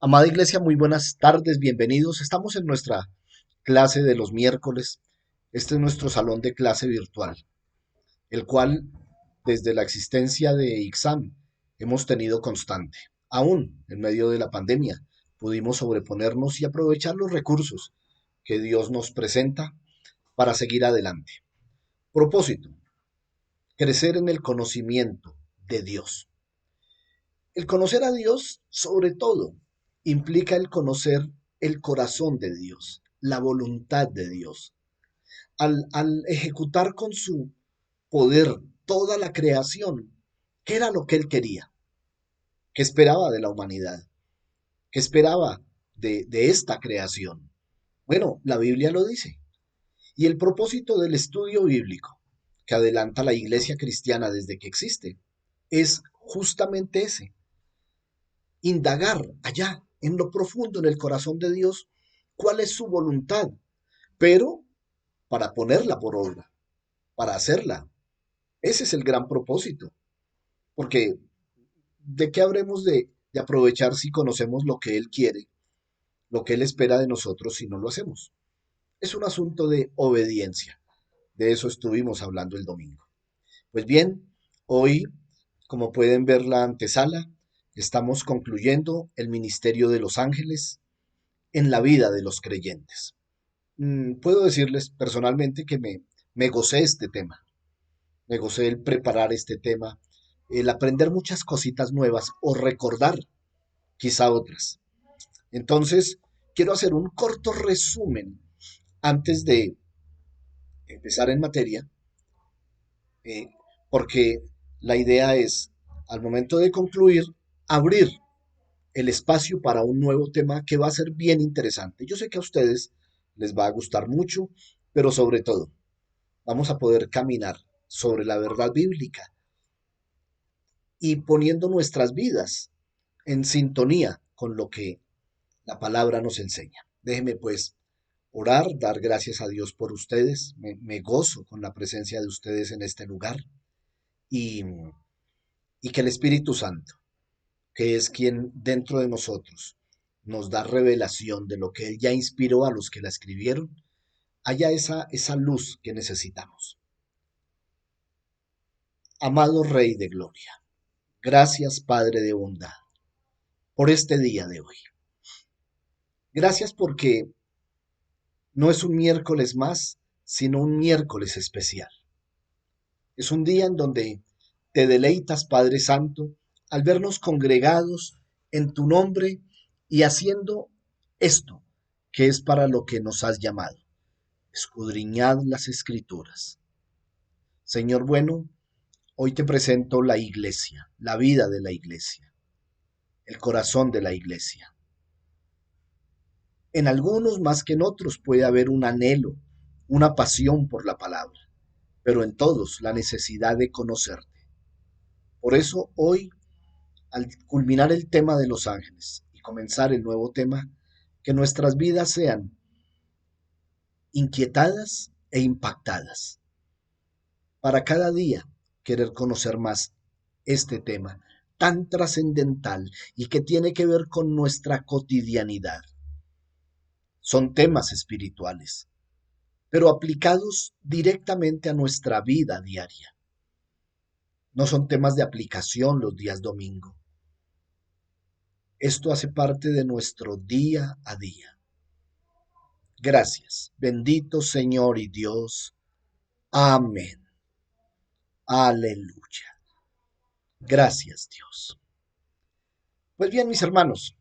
Amada Iglesia, muy buenas tardes, bienvenidos. Estamos en nuestra clase de los miércoles. Este es nuestro salón de clase virtual, el cual desde la existencia de IXAM hemos tenido constante. Aún en medio de la pandemia pudimos sobreponernos y aprovechar los recursos que Dios nos presenta para seguir adelante. Propósito, crecer en el conocimiento de Dios. El conocer a Dios, sobre todo, implica el conocer el corazón de Dios, la voluntad de Dios. Al ejecutar con su poder toda la creación, ¿qué era lo que Él quería? ¿Qué esperaba de la humanidad? ¿Qué esperaba de esta creación? Bueno, la Biblia lo dice. Y el propósito del estudio bíblico que adelanta la iglesia cristiana desde que existe es justamente ese, indagar allá, en lo profundo, en el corazón de Dios, cuál es su voluntad, pero para ponerla por obra, para hacerla. Ese es el gran propósito, porque ¿de qué habremos de aprovechar si conocemos lo que Él quiere, lo que Él espera de nosotros si no lo hacemos? Es un asunto de obediencia. De eso estuvimos hablando el domingo. Pues bien, hoy, como pueden ver la antesala, estamos concluyendo el ministerio de los ángeles en la vida de los creyentes. Puedo decirles personalmente que me gocé este tema, me gocé el preparar este tema, el aprender muchas cositas nuevas o recordar quizá otras. Entonces, quiero hacer un corto resumen antes de empezar en materia, eh, porque la idea es, al momento de concluir, abrir el espacio para un nuevo tema que va a ser bien interesante. Yo sé que a ustedes les va a gustar mucho, pero sobre todo vamos a poder caminar sobre la verdad bíblica y poniendo nuestras vidas en sintonía con lo que la palabra nos enseña. Déjenme pues orar, dar gracias a Dios por ustedes. Me gozo con la presencia de ustedes en este lugar y, y que el Espíritu Santo, que es quien dentro de nosotros nos da revelación de lo que Él ya inspiró a los que la escribieron, haya esa luz que necesitamos. Amado Rey de Gloria, gracias Padre de bondad por este día de hoy. Gracias porque no es un miércoles más, sino un miércoles especial. Es un día en donde te deleitas, Padre Santo, al vernos congregados en tu nombre y haciendo esto que es para lo que nos has llamado. Escudriñad las escrituras. Señor bueno, hoy te presento la iglesia, la vida de la iglesia, el corazón de la iglesia. En algunos más que en otros puede haber un anhelo, una pasión por la palabra, pero en todos la necesidad de conocerte. Por eso hoy, al culminar el tema de los ángeles y comenzar el nuevo tema, que nuestras vidas sean inquietadas e impactadas para cada día querer conocer más este tema tan trascendental y que tiene que ver con nuestra cotidianidad. Son temas espirituales, pero aplicados directamente a nuestra vida diaria. No son temas de aplicación los días domingo. Esto hace parte de nuestro día a día. Gracias, bendito Señor y Dios. Amén. Aleluya. Gracias, Dios. Pues bien, mis hermanos,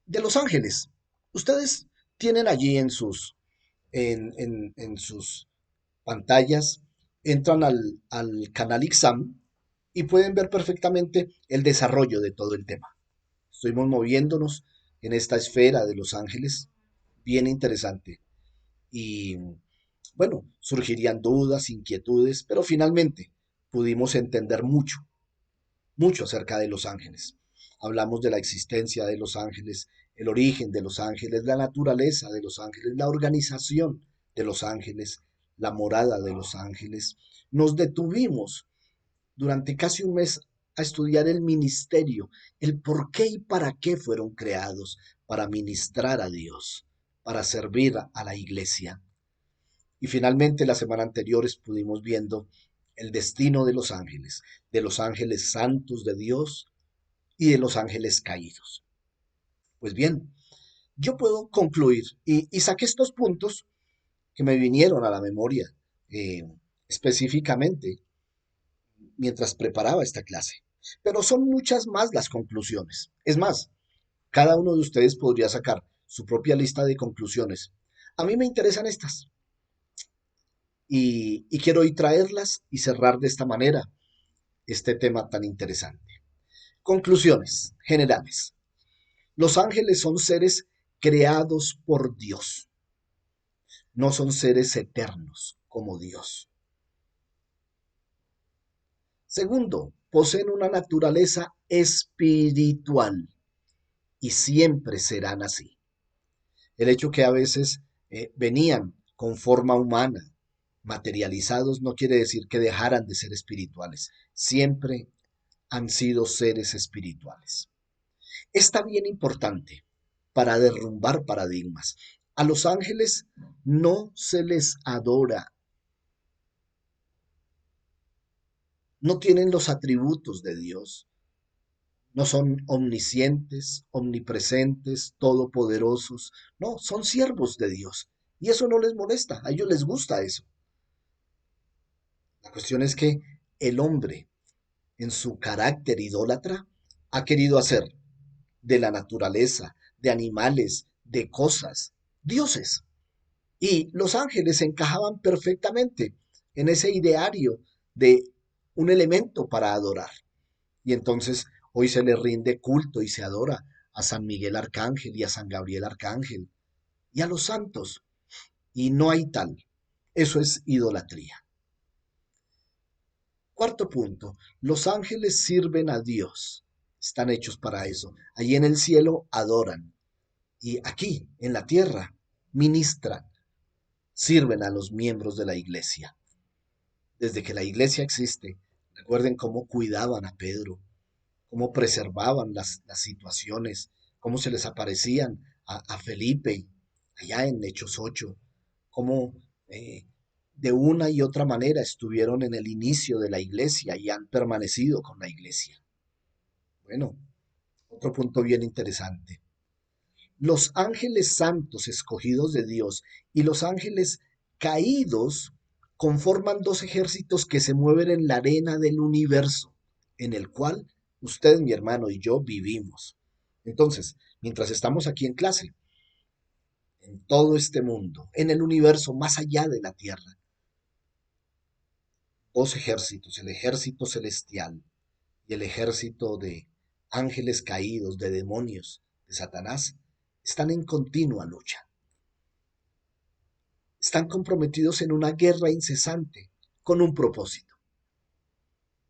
de Los Ángeles, ustedes tienen allí en sus pantallas, entran al canal IXAM y pueden ver perfectamente el desarrollo de todo el tema. Estuvimos moviéndonos en esta esfera de Los Ángeles, bien interesante. Y bueno, surgirían dudas, inquietudes, pero finalmente pudimos entender mucho, mucho acerca de los ángeles. Hablamos de la existencia de los ángeles, el origen de los ángeles, la naturaleza de los ángeles, la organización de los ángeles, la morada de los ángeles. Nos detuvimos durante casi un mes a estudiar el ministerio, el por qué y para qué fueron creados, para ministrar a Dios, para servir a la iglesia. Y finalmente, la semana anterior pudimos viendo el destino de los ángeles santos de Dios y de los ángeles caídos. Pues bien, yo puedo concluir y saqué estos puntos que me vinieron a la memoria eh, específicamente mientras preparaba esta clase. Pero son muchas más las conclusiones. Es más, cada uno de ustedes podría sacar su propia lista de conclusiones. A mí me interesan estas y quiero hoy traerlas y cerrar de esta manera este tema tan interesante. Conclusiones generales. Los ángeles son seres creados por Dios, no son seres eternos como Dios. Segundo, poseen una naturaleza espiritual y siempre serán así. El hecho que a veces venían con forma humana, materializados, no quiere decir que dejaran de ser espirituales. Siempre han sido seres espirituales. Está bien importante para derrumbar paradigmas. A los ángeles no se les adora, no tienen los atributos de Dios, no son omniscientes, omnipresentes, todopoderosos, no, son siervos de Dios. Y eso no les molesta, a ellos les gusta eso. La cuestión es que el hombre, en su carácter idólatra, ha querido hacer de la naturaleza, de animales, de cosas, dioses. Y los ángeles encajaban perfectamente en ese ideario de un elemento para adorar. Y entonces hoy se le rinde culto y se adora a San Miguel Arcángel y a San Gabriel Arcángel y a los santos. Y no hay tal. Eso es idolatría. Cuarto punto, los ángeles sirven a Dios. Están hechos para eso. Allí en el cielo adoran. Y aquí, en la tierra, ministran, sirven a los miembros de la iglesia. Desde que la iglesia existe, recuerden cómo cuidaban a Pedro, cómo preservaban las situaciones, cómo se les aparecían a Felipe allá en Hechos 8, cómo de una y otra manera estuvieron en el inicio de la iglesia y han permanecido con la iglesia. Bueno, otro punto bien interesante. Los ángeles santos escogidos de Dios y los ángeles caídos conforman dos ejércitos que se mueven en la arena del universo, en el cual usted, mi hermano y yo vivimos. Entonces, mientras estamos aquí en clase, en todo este mundo, en el universo más allá de la Tierra, dos ejércitos, el ejército celestial y el ejército de ángeles caídos, de demonios, de Satanás, están en continua lucha. Están comprometidos en una guerra incesante con un propósito: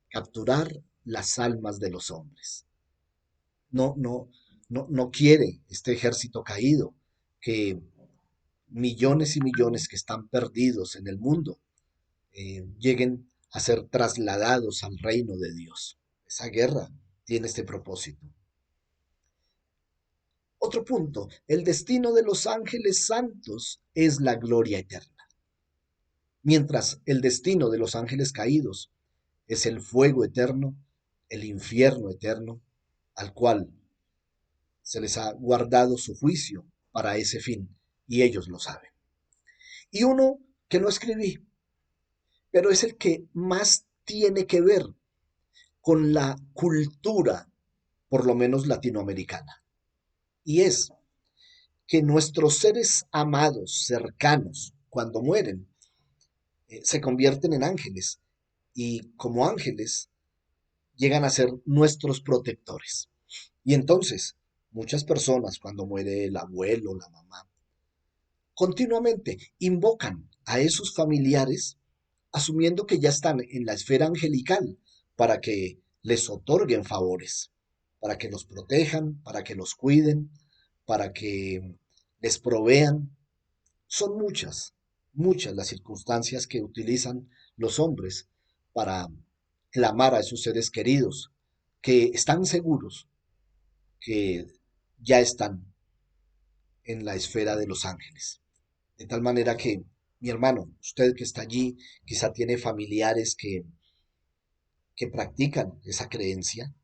capturar las almas de los hombres. No, no, no quiere este ejército caído que millones y millones que están perdidos en el mundo lleguen a ser trasladados al reino de Dios. Esa guerra tiene este propósito. Otro punto, el destino de los ángeles santos es la gloria eterna, mientras el destino de los ángeles caídos es el fuego eterno, el infierno eterno, al cual se les ha guardado su juicio para ese fin, y ellos lo saben. Y uno que no escribí, pero es el que más tiene que ver con la cultura, por lo menos latinoamericana, y es que nuestros seres amados, cercanos, cuando mueren, se convierten en ángeles y como ángeles llegan a ser nuestros protectores. Y entonces, muchas personas cuando muere el abuelo, la mamá, continuamente invocan a esos familiares asumiendo que ya están en la esfera angelical para que les otorguen favores, para que los protejan, para que los cuiden, para que les provean. Son muchas, muchas las circunstancias que utilizan los hombres para clamar a esos seres queridos que están seguros que ya están. en la esfera de los ángeles. De tal manera que, mi hermano, usted que está allí, quizá tiene familiares que practican esa creencia,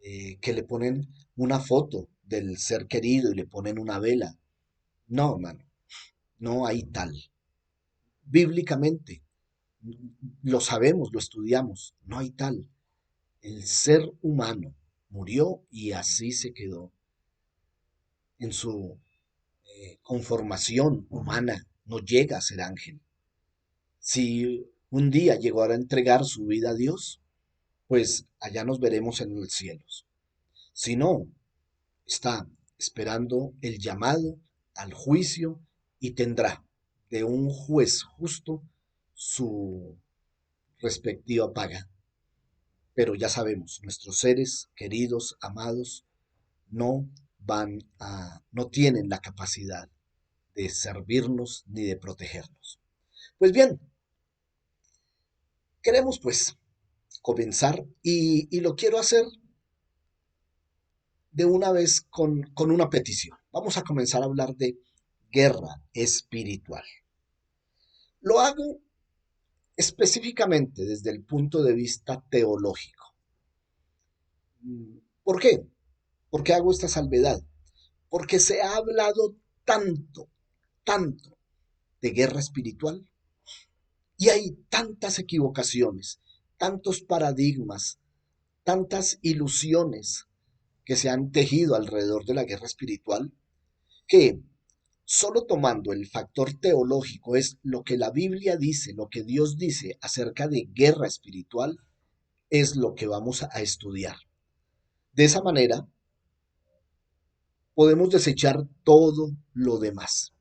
que le ponen una foto del ser querido y le ponen una vela. No, hermano, no hay tal. Bíblicamente, lo sabemos, lo estudiamos, no hay tal. El ser humano murió y así se quedó en su conformación humana, no llega a ser ángel. Si un día llegó a entregar su vida a Dios, pues allá nos veremos en los cielos. Si no, está esperando el llamado al juicio y tendrá de un juez justo su respectiva paga. Pero ya sabemos, nuestros seres queridos, amados, no no tienen la capacidad de servirnos ni de protegernos. Pues bien, queremos pues comenzar y lo quiero hacer de una vez con una petición. Vamos a comenzar a hablar de guerra espiritual. Lo hago específicamente desde el punto de vista teológico. ¿Por qué? ¿Por qué hago esta salvedad? Porque se ha hablado tanto, tanto de guerra espiritual y hay tantas equivocaciones, tantos paradigmas, tantas ilusiones que se han tejido alrededor de la guerra espiritual que solo tomando el factor teológico es lo que la Biblia dice, lo que Dios dice acerca de guerra espiritual, es lo que vamos a estudiar. De esa manera, podemos desechar todo lo demás.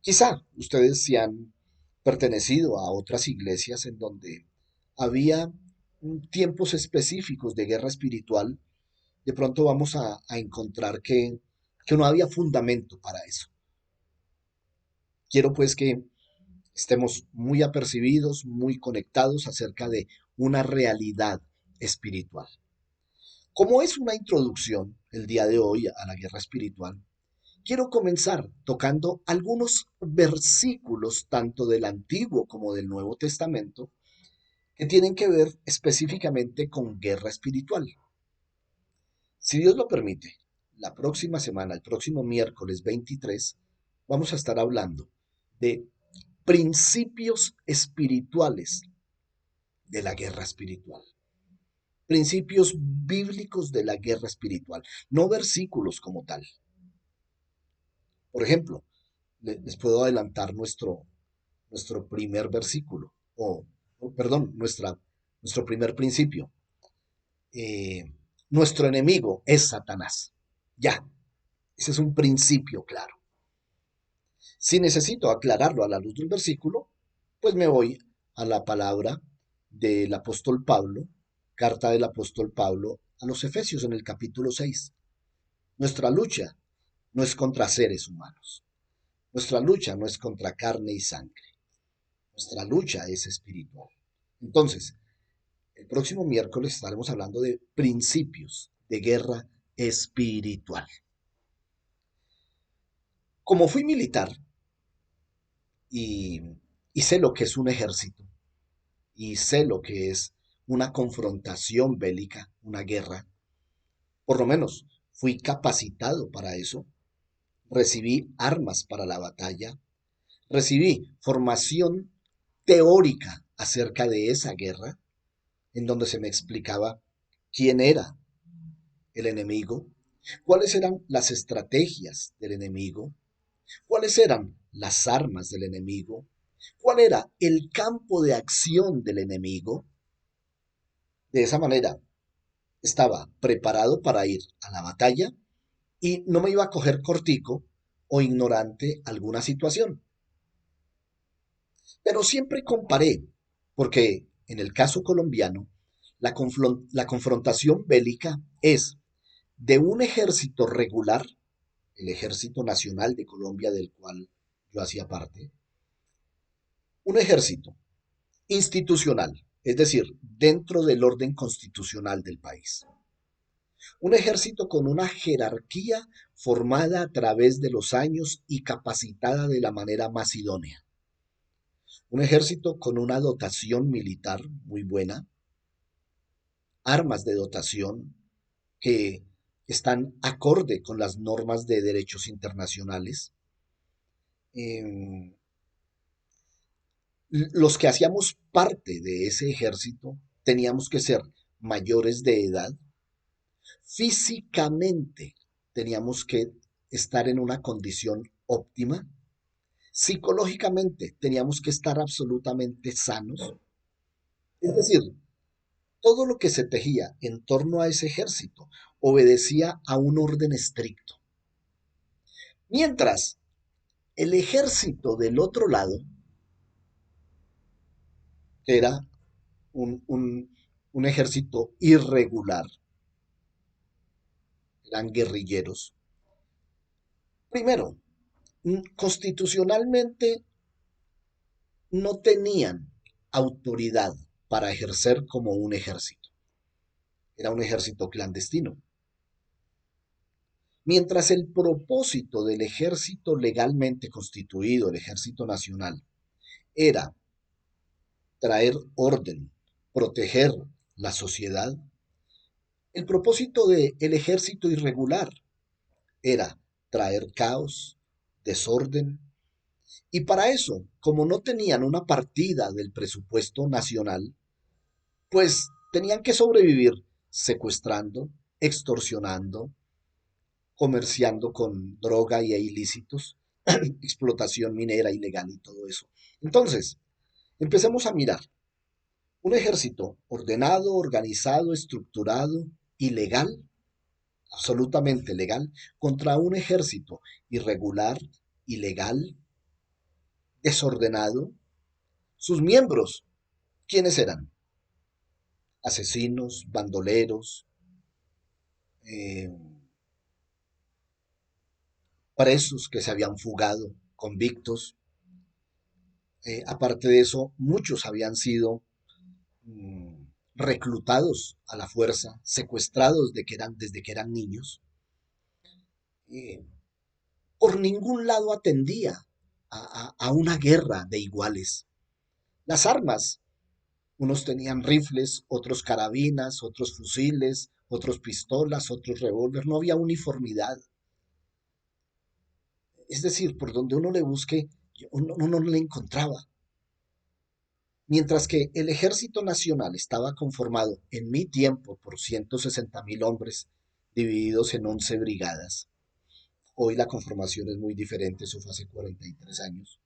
Quizá ustedes se han pertenecido a otras iglesias en donde había tiempos específicos de guerra espiritual. De pronto vamos a encontrar que no había fundamento para eso. Quiero pues que estemos muy apercibidos, muy conectados acerca de una realidad espiritual. Como es una introducción el día de hoy a la guerra espiritual, quiero comenzar tocando algunos versículos tanto del Antiguo como del Nuevo Testamento que tienen que ver específicamente con guerra espiritual. Si Dios lo permite, la próxima semana, el próximo miércoles 23, vamos a estar hablando de principios espirituales de la guerra espiritual. Principios bíblicos de la guerra espiritual, no versículos como tal. Por ejemplo, les puedo adelantar nuestro primer versículo, perdón, nuestro primer principio. Eh, Nuestro enemigo es Satanás. Ya, ese es un principio claro. Si necesito aclararlo a la luz del versículo, pues me voy a la palabra del apóstol Pablo, carta del apóstol Pablo a los Efesios en el capítulo 6. Nuestra lucha no es contra seres humanos. Nuestra lucha no es contra carne y sangre. Nuestra lucha es espiritual. Entonces, el próximo miércoles estaremos hablando de principios de guerra espiritual. Como fui militar y, y sé lo que es un ejército y sé lo que es una confrontación bélica, una guerra, por lo menos fui capacitado para eso, recibí armas para la batalla, recibí formación teórica acerca de esa guerra, en donde se me explicaba quién era el enemigo, cuáles eran las estrategias del enemigo, cuáles eran las armas del enemigo, cuál era el campo de acción del enemigo. De esa manera estaba preparado para ir a la batalla y no me iba a coger cortico o ignorante alguna situación. Pero siempre comparé, porque en el caso colombiano, la confrontación bélica es de un ejército regular, el Ejército Nacional de Colombia, del cual yo hacía parte, un ejército institucional, es decir, dentro del orden constitucional del país. Un ejército con una jerarquía formada a través de los años y capacitada de la manera más idónea. Un ejército con una dotación militar muy buena, armas de dotación que están acorde con las normas de derechos internacionales. Eh, los que hacíamos parte de ese ejército teníamos que ser mayores de edad, físicamente teníamos que estar en una condición óptima, psicológicamente teníamos que estar absolutamente sanos. Es decir, todo lo que se tejía en torno a ese ejército obedecía a un orden estricto. Mientras el ejército del otro lado era un ejército irregular, eran guerrilleros. Primero, constitucionalmente no tenían autoridad para ejercer como un ejército. Era un ejército clandestino. Mientras el propósito del ejército legalmente constituido, el ejército nacional, era traer orden, proteger la sociedad, el propósito del ejército irregular era traer caos, desorden, y para eso, como no tenían una partida del presupuesto nacional, pues tenían que sobrevivir secuestrando, extorsionando, comerciando con droga y ilícitos, explotación minera ilegal y todo eso. Entonces, empecemos a mirar un ejército ordenado, organizado, estructurado y legal, absolutamente legal, contra un ejército irregular, ilegal, desordenado. Sus miembros, ¿quiénes eran? Asesinos, bandoleros, eh, presos que se habían fugado, convictos. Aparte de eso, muchos habían sido reclutados a la fuerza, secuestrados desde que eran niños. Eh, por ningún lado atendía a una guerra de iguales. Las armas, unos tenían rifles, otros carabinas, otros fusiles, otros pistolas, otros revólveres, no había uniformidad. Es decir, por donde uno le busque, uno no le encontraba. Mientras que el Ejército Nacional estaba conformado en mi tiempo por 160.000 hombres divididos en 11 brigadas. Hoy la conformación es muy diferente, eso fue hace 43 años.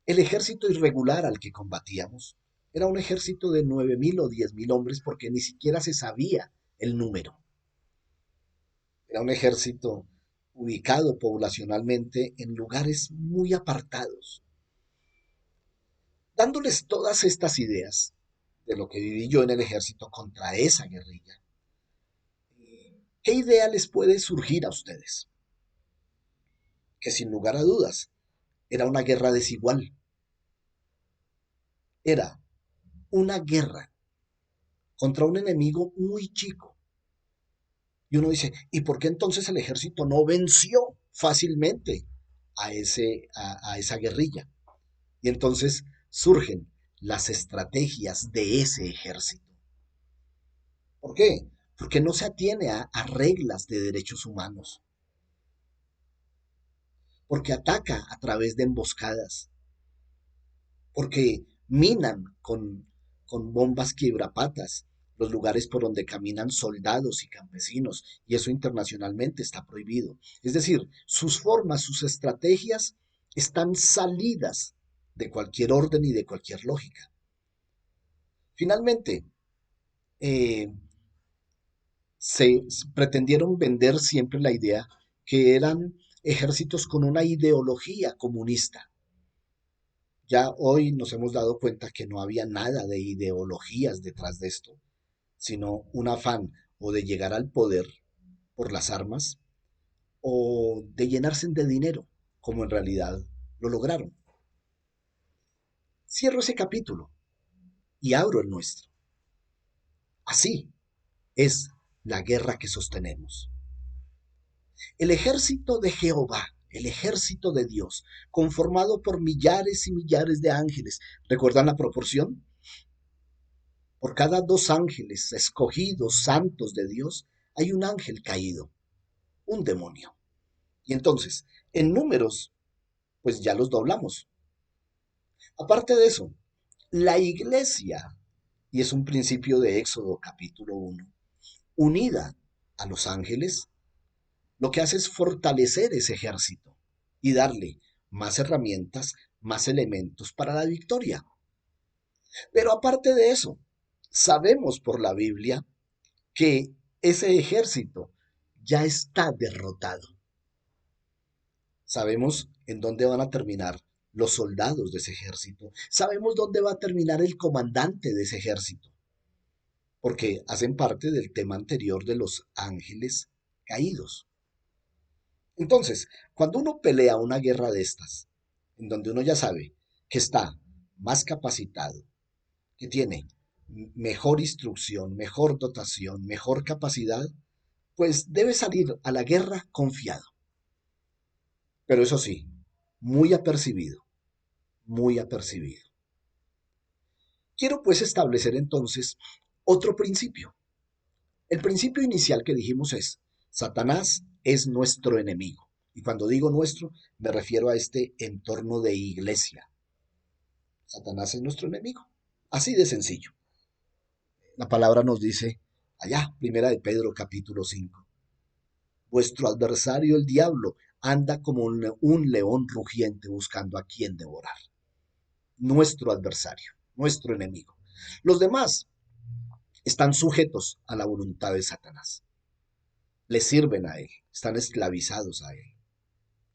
El ejército irregular al que combatíamos era un ejército de 9.000 o 10.000 hombres porque ni siquiera se sabía el número. Era un ejército ubicado poblacionalmente en lugares muy apartados. Dándoles todas estas ideas de lo que viví yo en el ejército contra esa guerrilla, ¿qué idea les puede surgir a ustedes? Que sin lugar a dudas era una guerra desigual. Era una guerra contra un enemigo muy chico. Y uno dice, ¿y por qué entonces el ejército no venció fácilmente a esa guerrilla? Y entonces surgen las estrategias de ese ejército. ¿Por qué? Porque no se atiene a reglas de derechos humanos, porque ataca a través de emboscadas, porque minan con bombas quiebrapatas los lugares por donde caminan soldados y campesinos, y eso internacionalmente está prohibido. Es decir, sus formas, sus estrategias están salidas de cualquier orden y de cualquier lógica. Finalmente, eh, se pretendieron vender siempre la idea que eran ejércitos con una ideología comunista. Ya hoy nos hemos dado cuenta que no había nada de ideologías detrás de esto, sino un afán o de llegar al poder por las armas o de llenarse de dinero, como en realidad lo lograron. Cierro ese capítulo y abro el nuestro. Así es la guerra que sostenemos. El ejército de Jehová, el ejército de Dios, conformado por millares y millares de ángeles. ¿Recuerdan la proporción? Por cada dos ángeles escogidos, santos de Dios, hay un ángel caído, un demonio. Y entonces, en números, pues ya los doblamos. Aparte de eso, la iglesia, y es un principio de Éxodo capítulo 1, unida a los ángeles, lo que hace es fortalecer ese ejército y darle más herramientas, más elementos para la victoria. Pero aparte de eso, sabemos por la Biblia que ese ejército ya está derrotado. Sabemos en dónde van a terminar los soldados de ese ejército. Sabemos dónde va a terminar el comandante de ese ejército, porque hacen parte del tema anterior de los ángeles caídos. Entonces, cuando uno pelea una guerra de estas, en donde uno ya sabe que está más capacitado, que tiene mejor instrucción, mejor dotación, mejor capacidad, pues debe salir a la guerra confiado. Pero eso sí, muy apercibido, muy apercibido. Quiero pues establecer entonces otro principio. El principio inicial que dijimos es, Satanás es nuestro enemigo. Y cuando digo nuestro, me refiero a este entorno de iglesia. Satanás es nuestro enemigo. Así de sencillo. La palabra nos dice, allá, primera de Pedro capítulo 5, vuestro adversario el diablo anda como un león rugiente buscando a quien devorar. Nuestro adversario, nuestro enemigo. Los demás están sujetos a la voluntad de Satanás. Le sirven a él, están esclavizados a él.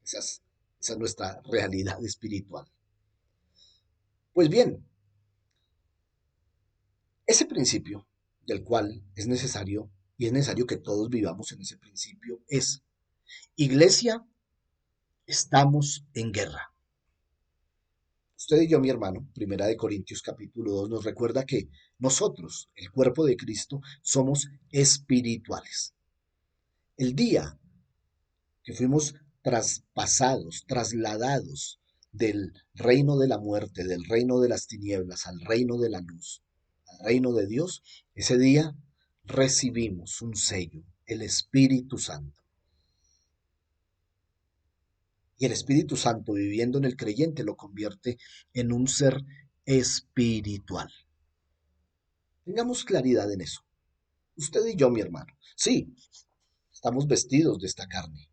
Esa es nuestra realidad espiritual. Pues bien, ese principio del cual es necesario, y es necesario que todos vivamos en ese principio, es, iglesia, estamos en guerra. Usted y yo, mi hermano, Primera de Corintios capítulo 2, nos recuerda que nosotros, el cuerpo de Cristo, somos espirituales. El día que fuimos traspasados, trasladados del reino de la muerte, del reino de las tinieblas, al reino de la luz, al reino de Dios, ese día recibimos un sello, el Espíritu Santo. Y el Espíritu Santo viviendo en el creyente lo convierte en un ser espiritual. Tengamos claridad en eso. Usted y yo, mi hermano. Sí, estamos vestidos de esta carne.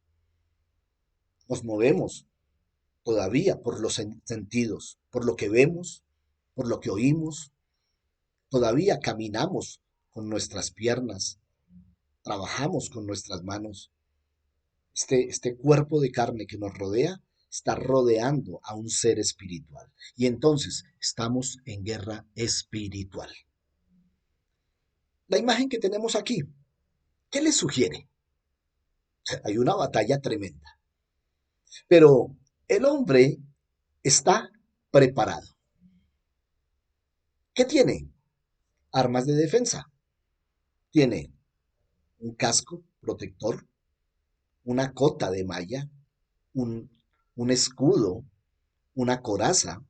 Nos movemos todavía por los sentidos, por lo que vemos, por lo que oímos. Todavía caminamos con nuestras piernas, trabajamos con nuestras manos. Este cuerpo de carne que nos rodea está rodeando a un ser espiritual. Y entonces estamos en guerra espiritual. La imagen que tenemos aquí, ¿qué le sugiere? Hay una batalla tremenda. Pero el hombre está preparado. ¿Qué tiene? Armas de defensa. Tiene un casco protector, una cota de malla, un, un escudo, una coraza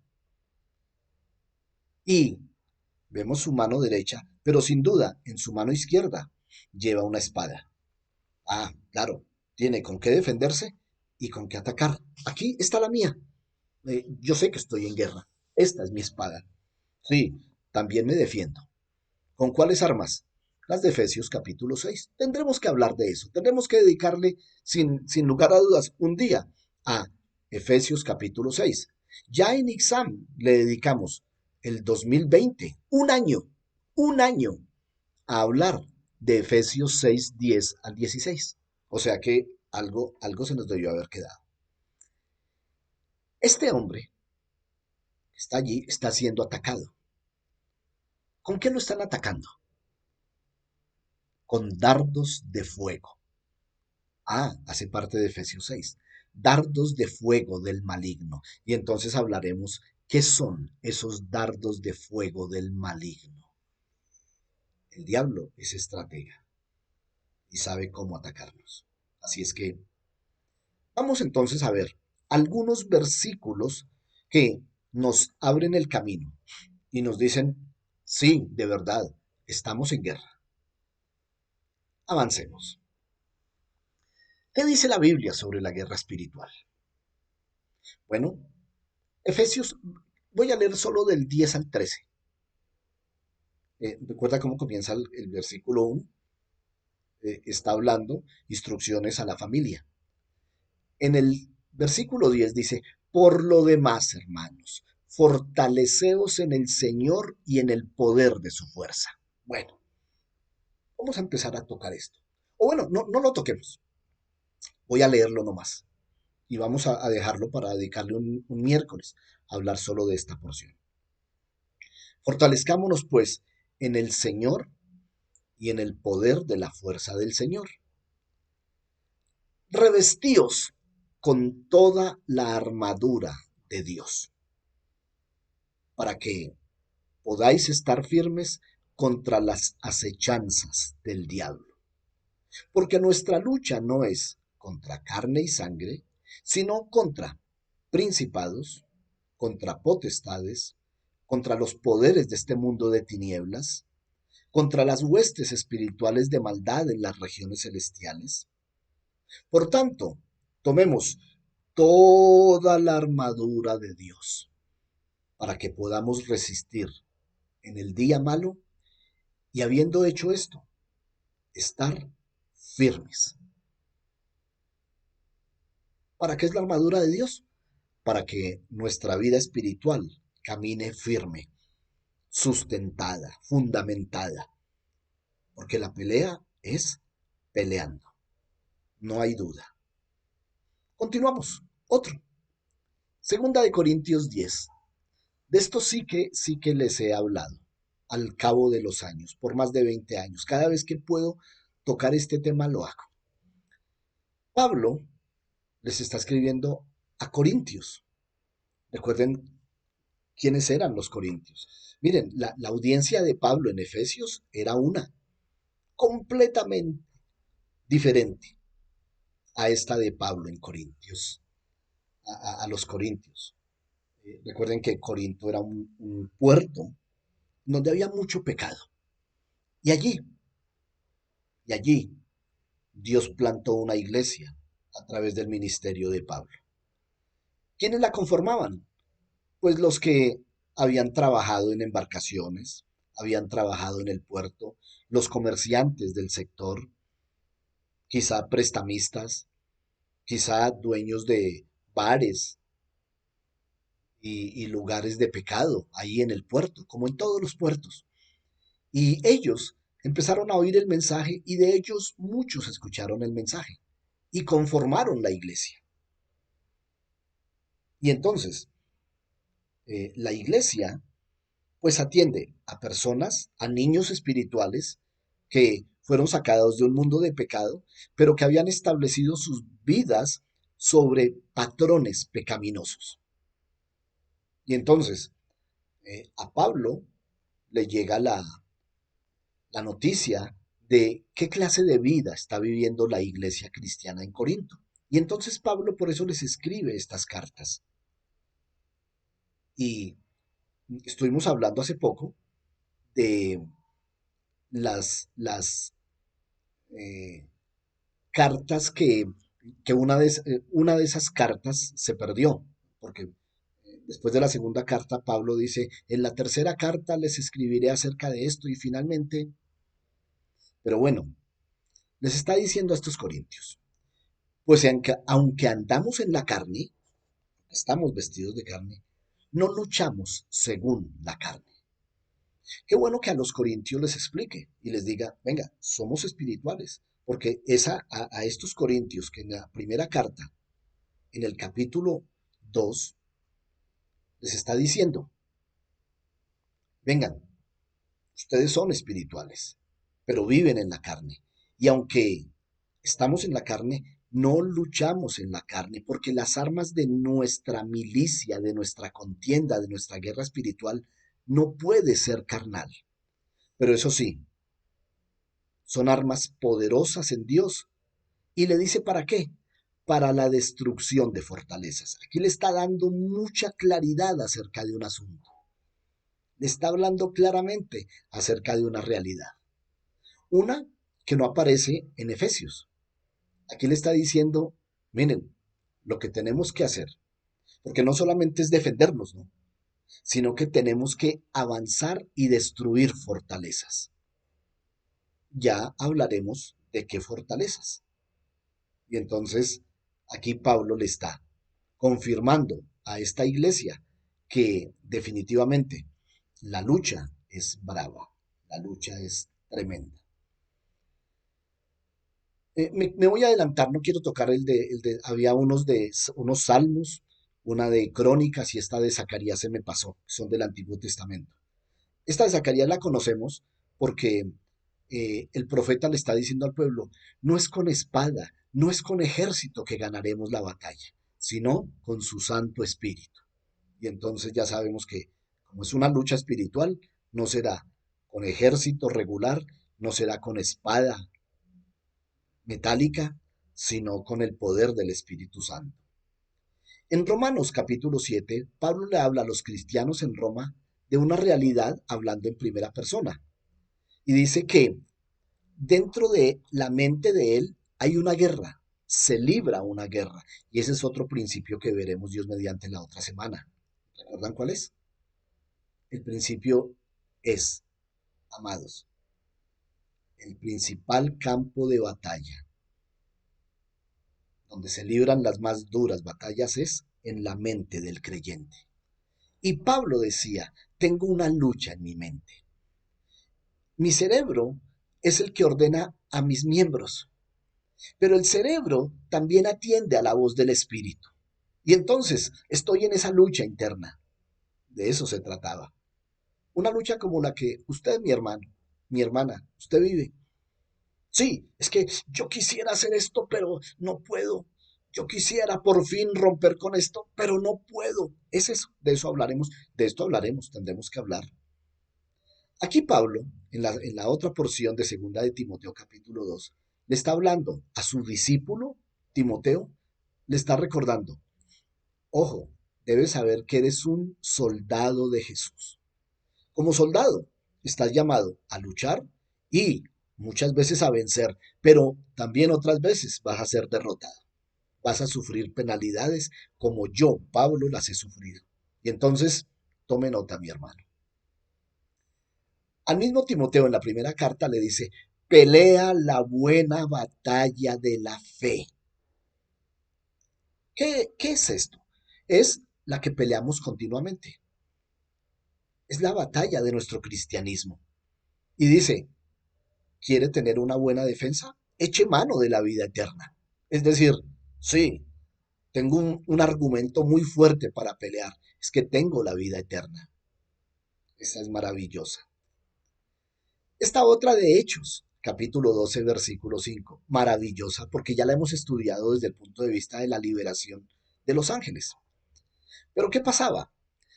y vemos su mano derecha, pero sin duda en su mano izquierda lleva una espada. Ah, claro, tiene con qué defenderse y con qué atacar. Aquí está la mía. Yo sé que estoy en guerra. Esta es mi espada. Sí, también me defiendo. ¿Con cuáles armas? Las de Efesios capítulo 6. Tendremos que hablar de eso. Tendremos que dedicarle, sin lugar a dudas, un día a Efesios capítulo 6. Ya en Ixam le dedicamos el 2020, un año a hablar de Efesios 6, 10 al 16. O sea que algo se nos debió haber quedado. Este hombre que está allí está siendo atacado. ¿Con qué lo están atacando? Con dardos de fuego. Ah, hace parte de Efesios 6. Dardos de fuego del maligno. Y entonces hablaremos qué son esos dardos de fuego del maligno. El diablo es estratega. y sabe cómo atacarnos. Así es que vamos entonces a ver algunos versículos que nos abren el camino y nos dicen, sí, de verdad, estamos en guerra. Avancemos. ¿Qué dice la Biblia sobre la guerra espiritual? Bueno, Efesios, voy a leer solo del 10 al 13. Recuerda cómo comienza el versículo 1. Está hablando instrucciones a la familia. En el versículo 10 dice, por lo demás, hermanos, fortaleceos en el Señor y en el poder de su fuerza. Bueno, vamos a empezar a tocar esto. O bueno, no lo toquemos. Voy a leerlo nomás. Y vamos a dejarlo para dedicarle un miércoles a hablar solo de esta porción. Fortalezcámonos pues en el Señor y en el poder de la fuerza del Señor. Revestíos con toda la armadura de Dios, para que podáis estar firmes contra las acechanzas del diablo. Porque nuestra lucha no es contra carne y sangre, sino contra principados, contra potestades, contra los poderes de este mundo de tinieblas, contra las huestes espirituales de maldad en las regiones celestiales. Por tanto, tomemos toda la armadura de Dios para que podamos resistir en el día malo y habiendo hecho esto, estar firmes. ¿Para qué es la armadura de Dios? Para que nuestra vida espiritual camine firme, sustentada, fundamentada, porque la pelea es peleando, no hay duda. Continuamos, otro. Segunda de Corintios 10. De esto sí que les he hablado al cabo de los años, por más de 20 años. Cada vez que puedo tocar este tema lo hago. Pablo les está escribiendo a Corintios. Recuerden quiénes eran los corintios. Miren, la audiencia de Pablo en Efesios era una, completamente diferente a esta de Pablo en Corintios, a los corintios. Recuerden que Corinto era un puerto donde había mucho pecado. Y allí, y allí, Dios plantó una iglesia a través del ministerio de Pablo. ¿Quiénes la conformaban? Pues los que habían trabajado en embarcaciones, habían trabajado en el puerto, los comerciantes del sector, quizá prestamistas, quizá dueños de bares y lugares de pecado ahí en el puerto, como en todos los puertos. Y ellos empezaron a oír el mensaje y de ellos muchos escucharon el mensaje y conformaron la iglesia. Y entonces, la iglesia pues atiende a personas, a niños espirituales que fueron sacados de un mundo de pecado, pero que habían establecido sus vidas sobre patrones pecaminosos. Y entonces a Pablo le llega la noticia de qué clase de vida está viviendo la iglesia cristiana en Corinto. Y entonces Pablo por eso les escribe estas cartas. Y estuvimos hablando hace poco de las eh, cartas que una de esas cartas se perdió, porque después de la segunda carta Pablo dice, en la tercera carta les escribiré acerca de esto y finalmente, pero bueno, les está diciendo a estos corintios, pues aunque andamos en la carne, estamos vestidos de carne, no luchamos según la carne. Qué bueno que a los corintios les explique y les diga, venga, somos espirituales, porque a estos corintios que en la primera carta, en el capítulo 2 les está diciendo, vengan, ustedes son espirituales, pero viven en la carne. Y aunque estamos en la carne, no luchamos en la carne, porque las armas de nuestra milicia, de nuestra contienda, de nuestra guerra espiritual, no puede ser carnal. Pero eso sí, son armas poderosas en Dios. Y le dice para qué, para la destrucción de fortalezas. Aquí le está dando mucha claridad acerca de un asunto. Le está hablando claramente acerca de una realidad. Una que no aparece en Efesios. Aquí le está diciendo, miren, lo que tenemos que hacer, porque no solamente es defendernos, ¿no? Sino que tenemos que avanzar y destruir fortalezas. Ya hablaremos de qué fortalezas. Y entonces aquí Pablo le está confirmando a esta iglesia que definitivamente la lucha es brava, la lucha es tremenda. Me voy a adelantar, no quiero tocar había unos salmos, una de Crónicas y esta de Zacarías se me pasó, son del Antiguo Testamento. Esta de Zacarías la conocemos porque el profeta le está diciendo al pueblo, no es con espada, no es con ejército que ganaremos la batalla, sino con su Santo Espíritu. Y entonces ya sabemos que como es una lucha espiritual, no será con ejército regular, no será con espada metálica, sino con el poder del Espíritu Santo. En Romanos capítulo 7, Pablo le habla a los cristianos en Roma de una realidad hablando en primera persona. Y dice que dentro de la mente de él hay una guerra, se libra una guerra. Y ese es otro principio que veremos Dios mediante la otra semana. ¿Recuerdan cuál es? El principio es, amados, el principal campo de batalla, donde se libran las más duras batallas, es en la mente del creyente. Y Pablo decía, tengo una lucha en mi mente. Mi cerebro es el que ordena a mis miembros, pero el cerebro también atiende a la voz del espíritu. Y entonces estoy en esa lucha interna. De eso se trataba. Una lucha como la que usted, mi hermano, mi hermana, usted vive. Sí, es que yo quisiera hacer esto, pero no puedo. Yo quisiera por fin romper con esto, pero no puedo. Es eso, de eso hablaremos, de esto hablaremos, tendremos que hablar. Aquí Pablo, en la otra porción de segunda de Timoteo capítulo 2, le está hablando a su discípulo, Timoteo, le está recordando, ojo, debes saber que eres un soldado de Jesús. Como soldado, estás llamado a luchar y muchas veces a vencer, pero también otras veces vas a ser derrotado. Vas a sufrir penalidades como yo, Pablo, las he sufrido. Y entonces, tome nota, mi hermano. Al mismo Timoteo en la primera carta le dice, pelea la buena batalla de la fe. ¿Qué es esto? Es la que peleamos continuamente. Es la batalla de nuestro cristianismo. Y dice, ¿quiere tener una buena defensa? Eche mano de la vida eterna. Es decir, sí, tengo un argumento muy fuerte para pelear. Es que tengo la vida eterna. Esa es maravillosa. Esta otra de Hechos, capítulo 12, versículo 5, maravillosa porque ya la hemos estudiado desde el punto de vista de la liberación de los ángeles. Pero ¿qué pasaba?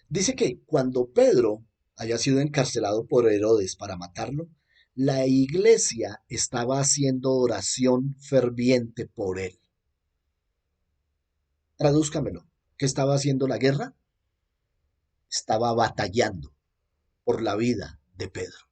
Dice que cuando Pedro haya sido encarcelado por Herodes para matarlo, la iglesia estaba haciendo oración ferviente por él. Tradúzcamelo. ¿Qué estaba haciendo la guerra? Estaba batallando por la vida de Pedro.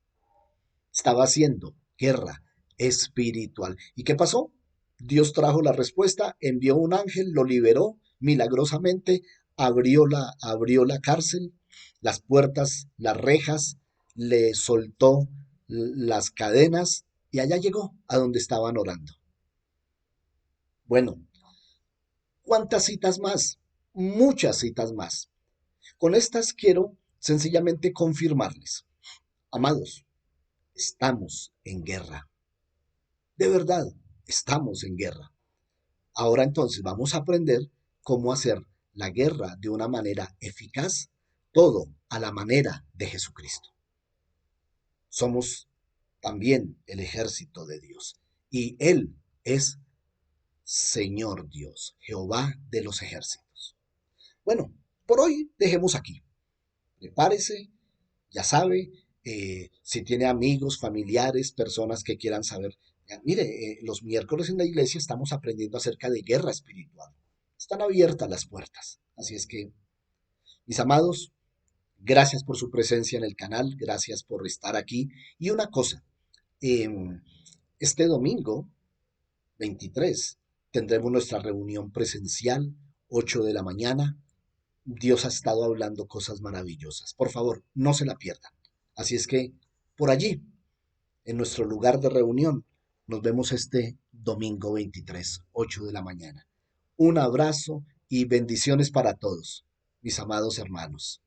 Estaba haciendo guerra espiritual. ¿Y qué pasó? Dios trajo la respuesta, envió un ángel, lo liberó milagrosamente, abrió la cárcel, las puertas, las rejas, le soltó las cadenas y allá llegó a donde estaban orando. Bueno, ¿cuántas citas más? Muchas citas más. Con estas quiero sencillamente confirmarles, amados, estamos en guerra. De verdad, estamos en guerra. Ahora entonces vamos a aprender cómo hacer la guerra de una manera eficaz, todo a la manera de Jesucristo. Somos también el ejército de Dios y Él es Señor Dios, Jehová de los ejércitos. Bueno, por hoy dejemos aquí. Prepárese, ya sabe, Si tiene amigos, familiares, personas que quieran saber. Mire, los miércoles en la iglesia estamos aprendiendo acerca de guerra espiritual. Están abiertas las puertas. Así es que, mis amados, gracias por su presencia en el canal, gracias por estar aquí. Y una cosa, em, este domingo 23 tendremos nuestra reunión presencial, 8 de la mañana. Dios ha estado hablando cosas maravillosas. Por favor, no se la pierdan. Así es que, por allí, en nuestro lugar de reunión, nos vemos este domingo 23, 8 de la mañana. Un abrazo y bendiciones para todos, mis amados hermanos.